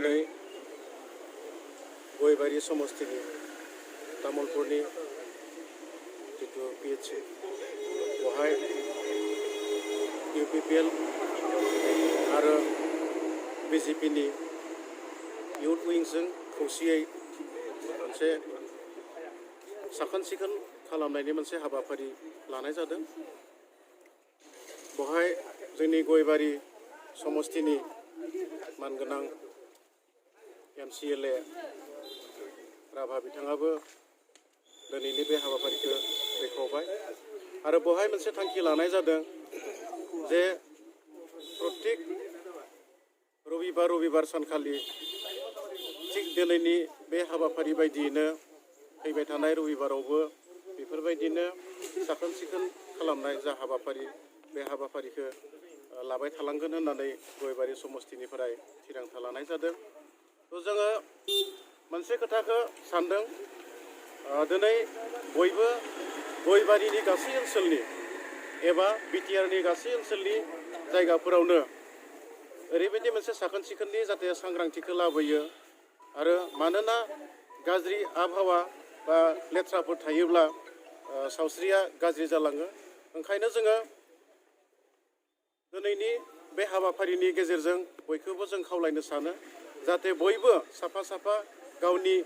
दिनै गयबारि समस्थिनि तामुलपुरनि जितु PHC बेवहाय UPPL आरो BJPनि इउथ उइंजों खौसेयै मोनसे साखोन सिखोन खालामनायनि मोनसे हाबाफारि लानाय जादों। बेवहाय जोंनि गयबारि समस्थिनि मानगोनां MCLA राभा बिथाङाबो दिनैनि बे हाबाफारिखौ बेखेवबाय आरो बेवहाय मोनसे थांखि लानाय जादों जे प्रत्येक रबिबार सानखालि थिग दिनैनि बे हाबाफारि बायदियैनो फैबाय थानाय रबिबारावबो बेफोरबायदिनो साखोन सिखोन खालामनाय जा हाबाफारि बे हाबाफारिखौ लाबाय थालांगोन होननानै गयबारि समस्थिनिफ्राय थिरांथा लानाय जादों। थ' जोङो मोनसे खोथाखौ सानदों दिनै बयबो गयबारिनि गासै ओनसोलनि एबा BTRनि गासै ओनसोलनि जायगाफोरावनो ओरैबायदि मोनसे साखोन सिखोननि जाहाथे सांग्रांथिखौ लाबोयो आरो मानोना गाज्रि आबहावा बा लेथ्राफोर थायोब्ला सावस्रिया गाज्रि जालाङो। ओंखायनो जोङो दिनैनि बे हाबाफारिनि गेजेरजों बयखौबो जों खावलायनो सानो जाहाथे बयबो साफा गावनि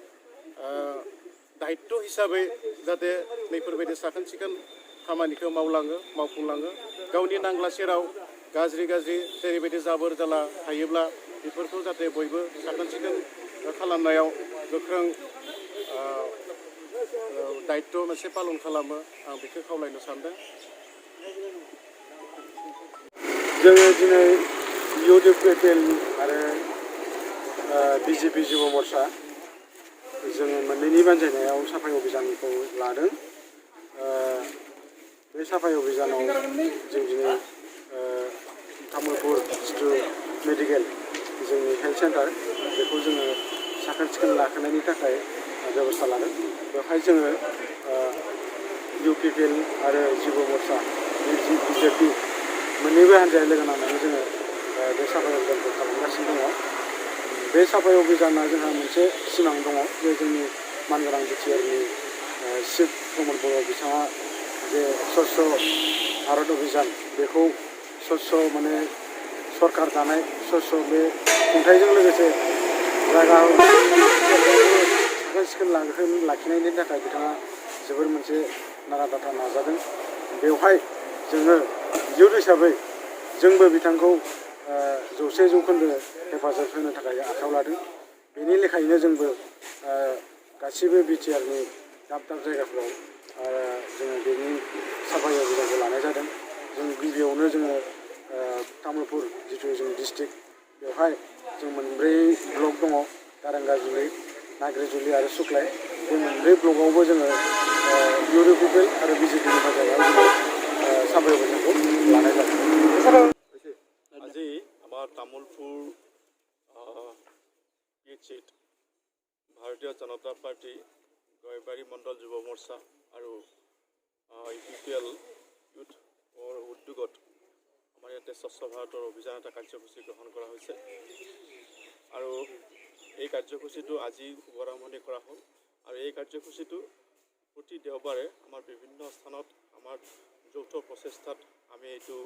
दायित्व हिसाबै जाहाथे नैफोरबायदि साखोन सिखोन खामानिखौ मावफुंलाङो गावनि नांग्ला सेराव गाज्रि जेरैबायदि जाबोर जाला थायोब्ला बेफोरखौ जाहाथे बयबो साखोन सिखोन खालामनायाव गोख्रों दायित्व मोनसे पालन खालामो आं बेखौ खावलायनो सानदों। जोङो दिनै UPPL आरो BJP युवा मोर्चा जोङो मोननैनि बानजायनायाव साफाई अभियानखौ लादों। बे साफाई अभियानाव जों दिनै तामुलपुर जितु मेडिकेल जोंनि हेल्थ सेन्टार बेखौ जोङो साखोन सिखोन लाखिनायनि थाखाय बेबस्था लादों। बेवहाय जोङो UPPL आरो युवा मोर्चा BJP मोननैबो हान्जाया लोगो नांनानै जोङो बे साफाई अभियानखौ खालामगासिनो दङ। बे साफाई अभियाना जोंहा मोनसे सिमां दङ जे जोंनि मानगोनां BTRनि चिफ प्रमद बर' बिथाङा जे स्वच्छ भारत अभियान बेखौ स्वच्छ माने सरकार दानाय स्वच्छ बे खुंथायजों लोगोसे जायगा साखोन सिखोन लाखिनायनि थाखाय बिथाङा जोबोर मोनसे नारा-नाथा नाजादों। बेवहाय जोङो इयुथ हिसाबै जोंबो बिथांखौ 100% हेफाजाब होनो थाखाय आखायाव लादों। बेनि लेखायैनो जोंबो गासिबो BTRनि दाब जायगाफोराव जोङो बेनि साफाई अभियानखौ लानाय जादों। जों गिबियावनो जोङो तामुलपुर जितु जों डिस्ट्रिक्ट बेवहाय जों मोनब्रै ब्लक दङ दारेंगाजुलि नाग्रिजुलि आरो सुक्लाय बे मोनब्रै ब्लकआवबो जोङो UPPL आरो BJPनि बानजायनायाव जोङो साफाई अभियानखौ लानाय जादों। আজি আমাৰ তামোলপুৰ PHC ভাৰতীয় জনতা পাৰ্টি গয়বাৰী মণ্ডল যুৱ মৰ্চা আৰু UPPL ইউথৰ উদ্যোগত আমাৰ ইয়াতে স্বচ্ছ ভাৰতৰ অভিযান এটা কাৰ্যসূচী গ্ৰহণ কৰা হৈছে আৰু এই কাৰ্যসূচীটো আজি শুভাৰম্ভণি কৰা হ'ল আৰু এই কাৰ্যসূচীটো প্ৰতি দেওবাৰে আমাৰ বিভিন্ন স্থানত আমাৰ যৌথ প্ৰচেষ্টাত আমি এইটো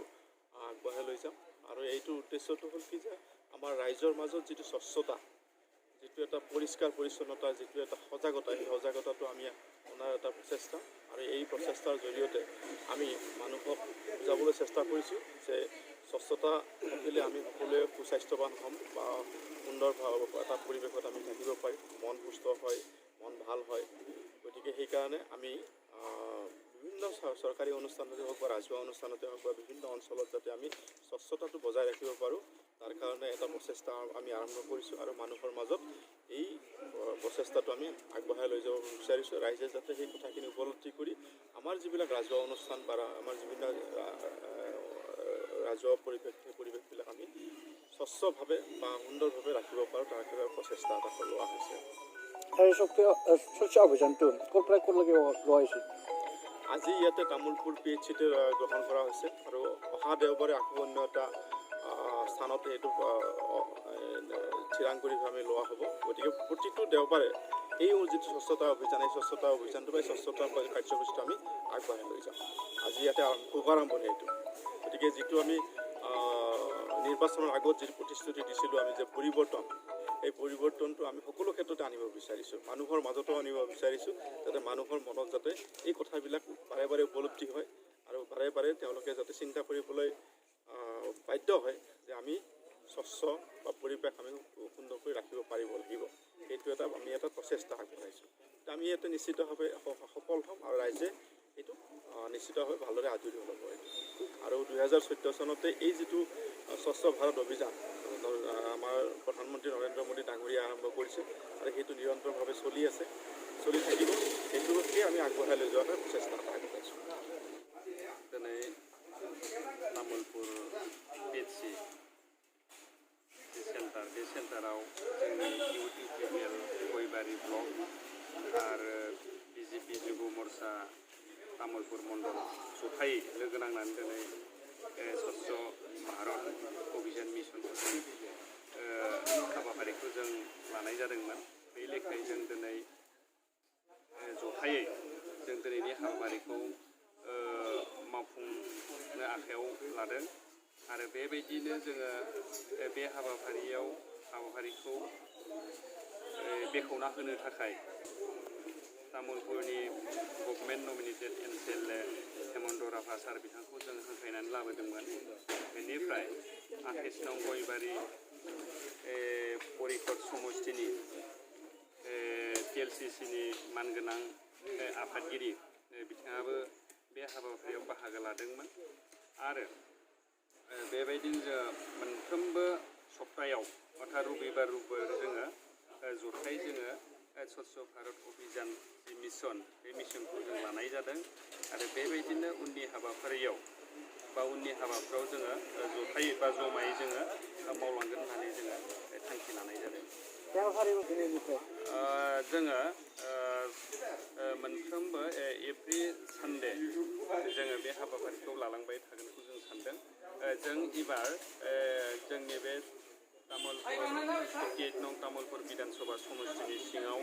আগবঢ়াই লৈ যাম আৰু এইটোৰ উদ্দেশ্যটো হ'ল কি যে আমাৰ ৰাইজৰ মাজত যিটো স্বচ্ছতা যিটো এটা পৰিষ্কাৰ পৰিচ্ছন্নতা যিটো এটা সজাগতা এই সজাগতাটো আমি অনাৰ এটা প্ৰচেষ্টা আৰু এই প্ৰচেষ্টাৰ জৰিয়তে আমি মানুহক বুজাবলৈ চেষ্টা কৰিছোঁ যে স্বচ্ছতা থাকিলে আমি সকলোৱে সুস্বাস্থ্যৱান হ'ম বা সুন্দৰ এটা পৰিৱেশত আমি থাকিব পাৰিম, মন সুস্থ হয়, মন ভাল হয়। গতিকে সেইকাৰণে আমি বিভিন্ন চৰকাৰী অনুষ্ঠানতে হওক বা ৰাজহুৱা অনুষ্ঠানতে হওক বা বিভিন্ন অঞ্চলত যাতে আমি স্বচ্ছতাটো বজাই ৰাখিব পাৰোঁ তাৰ কাৰণে এটা প্ৰচেষ্টা আমি আৰম্ভ কৰিছোঁ আৰু মানুহৰ মাজত এই প্ৰচেষ্টাটো আমি আগবঢ়াই লৈ যাব বিচাৰিছোঁ। ৰাইজে যাতে সেই কথাখিনি উপলব্ধি কৰি আমাৰ যিবিলাক ৰাজহুৱা অনুষ্ঠান বা আমাৰ যিবিলাক ৰাজহুৱা পৰিৱেশবিলাক আমি স্বচ্ছভাৱে বা সুন্দৰভাৱে ৰাখিব পাৰোঁ তাৰ কাৰণে প্ৰচেষ্টা এটা লোৱা হৈছে। স্বচ্ছ অভিযানটো ক'ৰলৈকে লোৱা হৈছে? আজি ইয়াতে তামোলপুৰ PHCতে গ্ৰহণ কৰা হৈছে আৰু অহা দেওবাৰে আকৌ অন্য এটা স্থানত এইটো থিৰাংকুৰিভাৱে লোৱা হ'ব। গতিকে প্ৰতিটো দেওবাৰে এই যিটো স্বচ্ছতা অভিযান, এই স্বচ্ছতা অভিযানটো বা স্বচ্ছতা কাৰ্যসূচীটো আমি আগবঢ়াই লৈ যাম। আজি ইয়াতে শুভাৰম্ভণি এইটো। গতিকে যিটো আমি নিৰ্বাচনৰ আগত যিটো প্ৰতিশ্ৰুতি দিছিলোঁ, আমি যে পৰিৱৰ্তন, এই পৰিৱৰ্তনটো আমি সকলো ক্ষেত্ৰতে আনিব বিচাৰিছোঁ। মানুহৰ মাজতো আনিব বিচাৰিছোঁ, যাতে মানুহৰ মনত যাতে এই কথাবিলাক বাৰে বাৰে উপলব্ধি হয় আৰু বাৰে বাৰে তেওঁলোকে যাতে চিন্তা কৰিবলৈ বাধ্য হয় যে আমি স্বচ্ছ বা পৰিৱেশ আমি সুন্দৰকৈ ৰাখিব পাৰিব লাগিব। সেইটো আমি এটা প্ৰচেষ্টা আগবঢ়াইছোঁ। আমি ইয়াতে নিশ্চিতভাৱে সফল হ'ম আৰু ৰাইজে এইটো নিশ্চিতভাৱে ভালদৰে আদৰি ল'ব। আৰু 2014 চনতে এই যিটো স্বচ্ছ ভাৰত অভিযান আমাৰ প্ৰধানমন্ত্ৰী নৰেন্দ্ৰ মোদী ডাঙৰীয়া আৰম্ভ কৰিছিল আৰু সেইটো নিৰন্তৰভাৱে চলি আছে, চলি থাকিব। সেইটোকে আমি আগবঢ়াই লৈ যোৱাৰ প্ৰচেষ্টা আগবঢ়াইছোঁ। दिनै तामुलपुर PHC सेन्टार, बे सेन्टाराव जोंनि इउथ इउपिपिएल गयबारि ब्लक आरो BJP जुब मर्चा तामुलपुर मण्डल जथायै लोगो नांनानै दिनै स्वच्छ भारत अभियान मिशन हाबाफारिखौ जों लानाय जादोंमोन। बे लेखायै जों दिनै जथायै जों दिनैनि हाबाफारिखौ मावफुंनो आखायाव लादों आरो बेबायदिनो जोङो बे हाबाफारिखौ बेखेवना होनो थाखाय तामुलपुरनि government nominated MCLA Hemanta Rabha sir बिथांखौ जों हांख्रायनानै लाबोदोंमोन। बेनिफ्राय 28 नं गयबारि परिखद समष्टिनि TLCCनि मानगोनां आफादगिरि बिथाङाबो बे हाबाफारियाव बाहागो लादोंमोन आरो बेबायदिनो जों मोनफ्रोमबो सप्तायाव अर्थात रबिबार जोङो जथायै जोङो स्वच्छ भारत अभियान जि मिशन, बे मिशनखौ जों लानाय जादों आरो बेबायदिनो उननि हाबाफारियाव बा उननि हाबाफोराव जोङो जथायै बा जमायै जोङो मावलांगोन होननानै जोङो थांखि लानाय जादों। जोङो मोनफ्रोमबो एभ्रि सानडे जोङो बे हाबाफारिखौ लालांबाय थागोनखौ जों सानदों। जों एबार जोंनि बे तामुलपुर 58 नं तामुलपुर बिधानसभा समष्टिनि सिङाव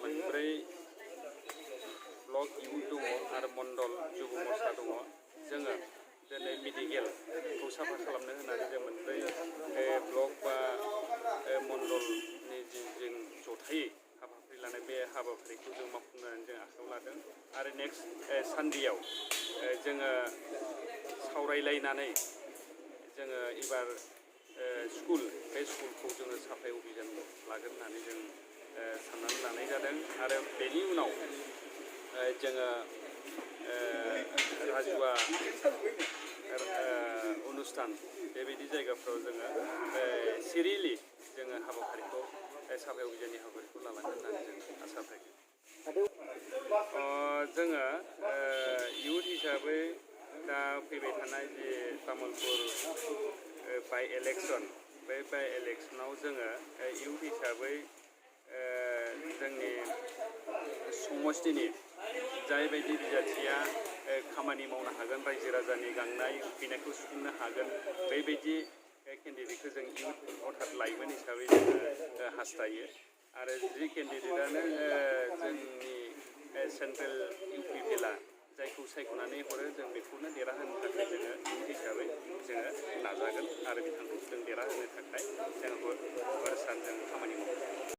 मोनब्रै ब्लक इउथ दङ आरो मण्डल जुब मर्चा दङ। जोङो दिनै मेडिकेलखौ साफा खालामनो होननानै जों मोनब्रै ब्लक बा मण्डलनि जों जथायै हाबाफारि लानाय बे हाबाफारिखौ जों मावफुंनानै जों आखायाव लादों आरो नेक्स्ट सानडेयाव जोङो सावरायलायनानै जोङो एबार बे स्कुलखौ जोङो साफाय अभियान लागोन होननानै जों साननानै लानाय जादों आरो बेनि उनाव जोङो राजुवा अनुस्थान बेबायदि जायगाफ्राव जोङो सिरियेलि जोङो हाबाफारिखौ साफाय अभियाननि हाबाफारिखौ लालांगोन होननानै जों आसा फारियो। जोङो इयुथ हिसाबै दा फैबाय थानाय जे तामुलपुर बाय इलेक्सन, बे बाय इलेक्सनाव जोङो इयुथ हिसाबै जोंनि समष्टिनि जायबायदि बिजाथिया खामानि मावनो हागोन, रायजो राजानि गांनाय उखैनायखौ सुफुंनो हागोन, बेबायदि केन्डिडेटखौ जों इयुथ अर्थात लाइमोन हिसाबै जोङो हास्थायो आरो जि केन्डिडेटआनो जोंनि सेन्ट्रेल इउपिपिएलआ जायखौ सायख'नानै हरो जों बेखौनो देरहाहोनो थाखाय जोङो इयुथ हिसाबै जोङो नाजागोन आरो बिथांखौ जों देरहाहोनो थाखाय जों हर सान जों खामानि मावगोन।